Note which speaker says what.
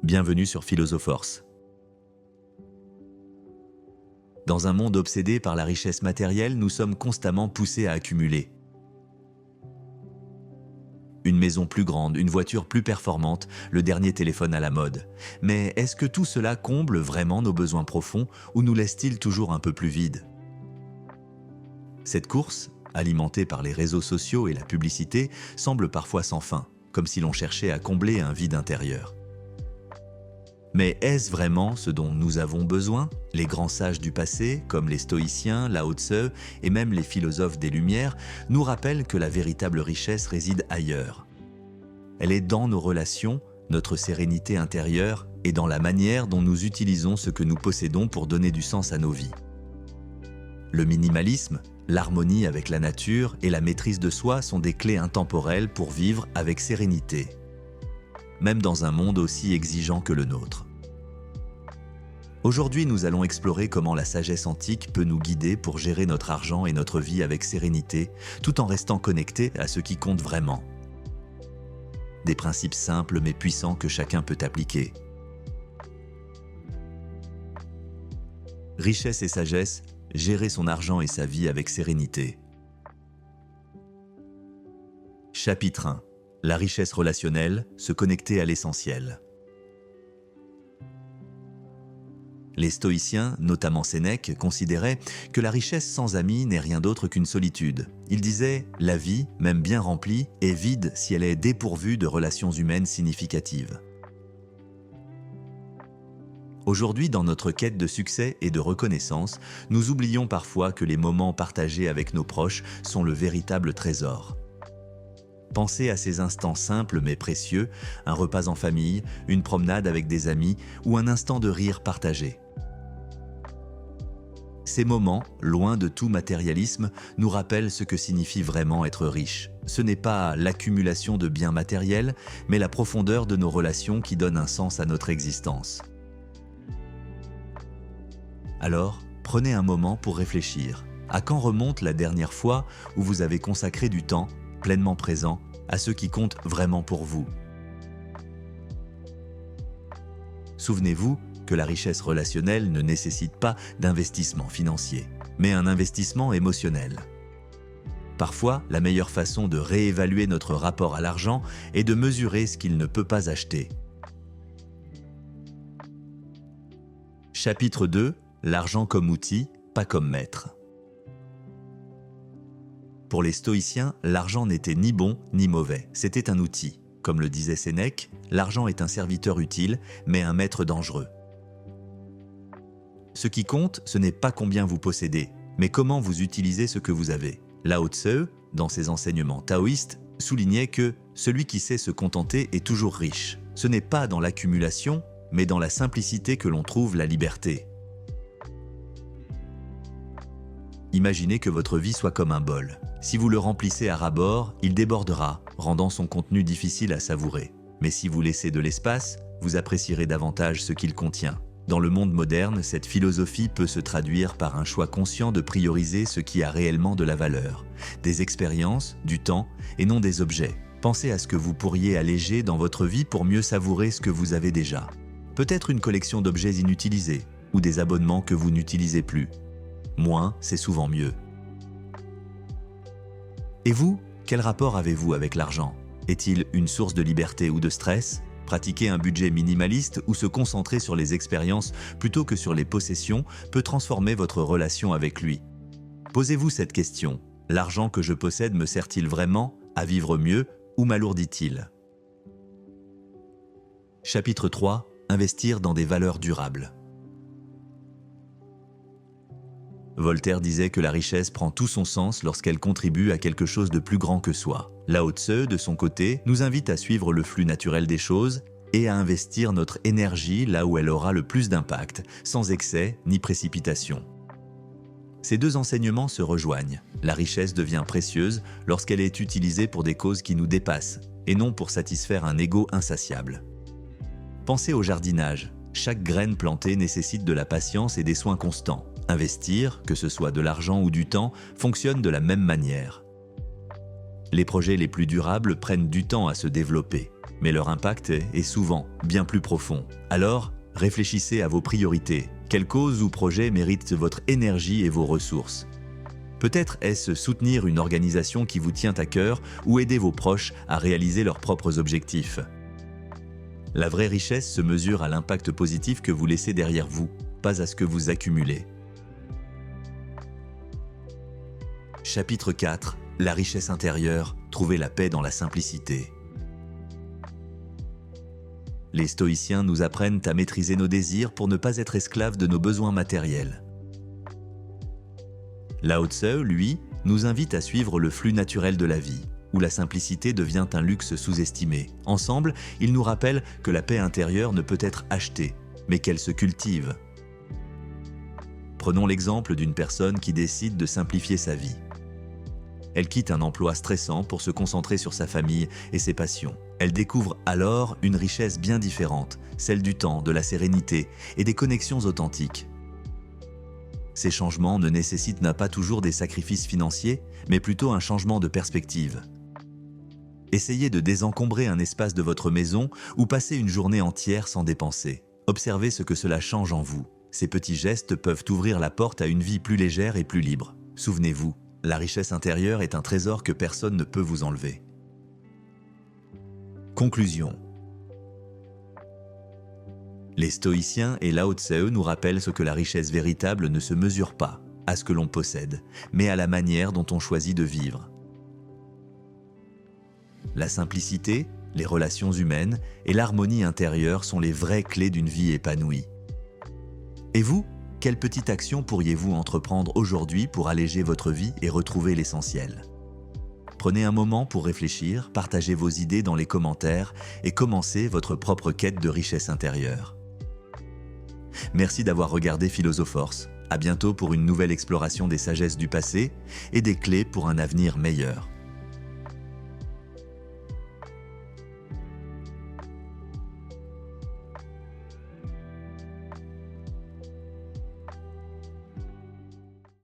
Speaker 1: Bienvenue sur Philosophe-Force. Dans un monde obsédé par la richesse matérielle, nous sommes constamment poussés à accumuler. Une maison plus grande, une voiture plus performante, le dernier téléphone à la mode. Mais est-ce que tout cela comble vraiment nos besoins profonds ou nous laisse-t-il toujours un peu plus vides? Cette course, alimentée par les réseaux sociaux et la publicité, semble parfois sans fin, comme si l'on cherchait à combler un vide intérieur. Mais est-ce vraiment ce dont nous avons besoin? Les grands sages du passé, comme les stoïciens, Lao Tse et même les philosophes des Lumières, nous rappellent que la véritable richesse réside ailleurs. Elle est dans nos relations, notre sérénité intérieure et dans la manière dont nous utilisons ce que nous possédons pour donner du sens à nos vies. Le minimalisme, l'harmonie avec la nature et la maîtrise de soi sont des clés intemporelles pour vivre avec sérénité, même dans un monde aussi exigeant que le nôtre. Aujourd'hui, nous allons explorer comment la sagesse antique peut nous guider pour gérer notre argent et notre vie avec sérénité, tout en restant connectés à ce qui compte vraiment. Des principes simples mais puissants que chacun peut appliquer. Richesse et sagesse, gérer son argent et sa vie avec sérénité. Chapitre 1. La richesse relationnelle, se connecter à l'essentiel. Les stoïciens, notamment Sénèque, considéraient que la richesse sans amis n'est rien d'autre qu'une solitude. Ils disaient « La vie, même bien remplie, est vide si elle est dépourvue de relations humaines significatives ». Aujourd'hui, dans notre quête de succès et de reconnaissance, nous oublions parfois que les moments partagés avec nos proches sont le véritable trésor. Pensez à ces instants simples mais précieux, un repas en famille, une promenade avec des amis ou un instant de rire partagé. Ces moments, loin de tout matérialisme, nous rappellent ce que signifie vraiment être riche. Ce n'est pas l'accumulation de biens matériels, mais la profondeur de nos relations qui donne un sens à notre existence. Alors, prenez un moment pour réfléchir. À quand remonte la dernière fois où vous avez consacré du temps, pleinement présent, à ce qui compte vraiment pour vous? Souvenez-vous que la richesse relationnelle ne nécessite pas d'investissement financier, mais un investissement émotionnel. Parfois, la meilleure façon de réévaluer notre rapport à l'argent est de mesurer ce qu'il ne peut pas acheter. Chapitre 2. L'argent comme outil, pas comme maître. Pour les stoïciens, l'argent n'était ni bon ni mauvais, c'était un outil. Comme le disait Sénèque, l'argent est un serviteur utile, mais un maître dangereux. Ce qui compte, ce n'est pas combien vous possédez, mais comment vous utilisez ce que vous avez. Lao Tse, dans ses enseignements taoïstes, soulignait que celui qui sait se contenter est toujours riche. Ce n'est pas dans l'accumulation, mais dans la simplicité que l'on trouve la liberté. Imaginez que votre vie soit comme un bol. Si vous le remplissez à ras-bord, il débordera, rendant son contenu difficile à savourer. Mais si vous laissez de l'espace, vous apprécierez davantage ce qu'il contient. Dans le monde moderne, cette philosophie peut se traduire par un choix conscient de prioriser ce qui a réellement de la valeur. Des expériences, du temps, et non des objets. Pensez à ce que vous pourriez alléger dans votre vie pour mieux savourer ce que vous avez déjà. Peut-être une collection d'objets inutilisés, ou des abonnements que vous n'utilisez plus. Moins, c'est souvent mieux. Et vous, quel rapport avez-vous avec l'argent? Est-il une source de liberté ou de stress? Pratiquer un budget minimaliste ou se concentrer sur les expériences plutôt que sur les possessions peut transformer votre relation avec lui. Posez-vous cette question. L'argent que je possède me sert-il vraiment à vivre mieux ou m'alourdit-il? Chapitre 3. Investir dans des valeurs durables. Voltaire disait que la richesse prend tout son sens lorsqu'elle contribue à quelque chose de plus grand que soi. Lao Tse, de son côté, nous invite à suivre le flux naturel des choses et à investir notre énergie là où elle aura le plus d'impact, sans excès ni précipitation. Ces deux enseignements se rejoignent. La richesse devient précieuse lorsqu'elle est utilisée pour des causes qui nous dépassent, et non pour satisfaire un ego insatiable. Pensez au jardinage. Chaque graine plantée nécessite de la patience et des soins constants. Investir, que ce soit de l'argent ou du temps, fonctionne de la même manière. Les projets les plus durables prennent du temps à se développer. Mais leur impact est souvent bien plus profond. Alors, réfléchissez à vos priorités. Quelles causes ou projets méritent votre énergie et vos ressources? Peut-être est-ce soutenir une organisation qui vous tient à cœur ou aider vos proches à réaliser leurs propres objectifs. La vraie richesse se mesure à l'impact positif que vous laissez derrière vous, pas à ce que vous accumulez. Chapitre 4. La richesse intérieure, trouver la paix dans la simplicité. Les stoïciens nous apprennent à maîtriser nos désirs pour ne pas être esclaves de nos besoins matériels. Lao Tse, lui, nous invite à suivre le flux naturel de la vie, où la simplicité devient un luxe sous-estimé. Ensemble, ils nous rappellent que la paix intérieure ne peut être achetée, mais qu'elle se cultive. Prenons l'exemple d'une personne qui décide de simplifier sa vie. Elle quitte un emploi stressant pour se concentrer sur sa famille et ses passions. Elle découvre alors une richesse bien différente, celle du temps, de la sérénité et des connexions authentiques. Ces changements ne nécessitent pas toujours des sacrifices financiers, mais plutôt un changement de perspective. Essayez de désencombrer un espace de votre maison ou passer une journée entière sans dépenser. Observez ce que cela change en vous. Ces petits gestes peuvent ouvrir la porte à une vie plus légère et plus libre. Souvenez-vous, la richesse intérieure est un trésor que personne ne peut vous enlever. Conclusion. Les stoïciens et Lao Tse nous rappellent ce que la richesse véritable ne se mesure pas à ce que l'on possède, mais à la manière dont on choisit de vivre. La simplicité, les relations humaines et l'harmonie intérieure sont les vraies clés d'une vie épanouie. Et vous, quelle petite action pourriez-vous entreprendre aujourd'hui pour alléger votre vie et retrouver l'essentiel? Prenez un moment pour réfléchir, partagez vos idées dans les commentaires et commencez votre propre quête de richesse intérieure. Merci d'avoir regardé Philosophe-Force. À bientôt pour une nouvelle exploration des sagesses du passé et des clés pour un avenir meilleur.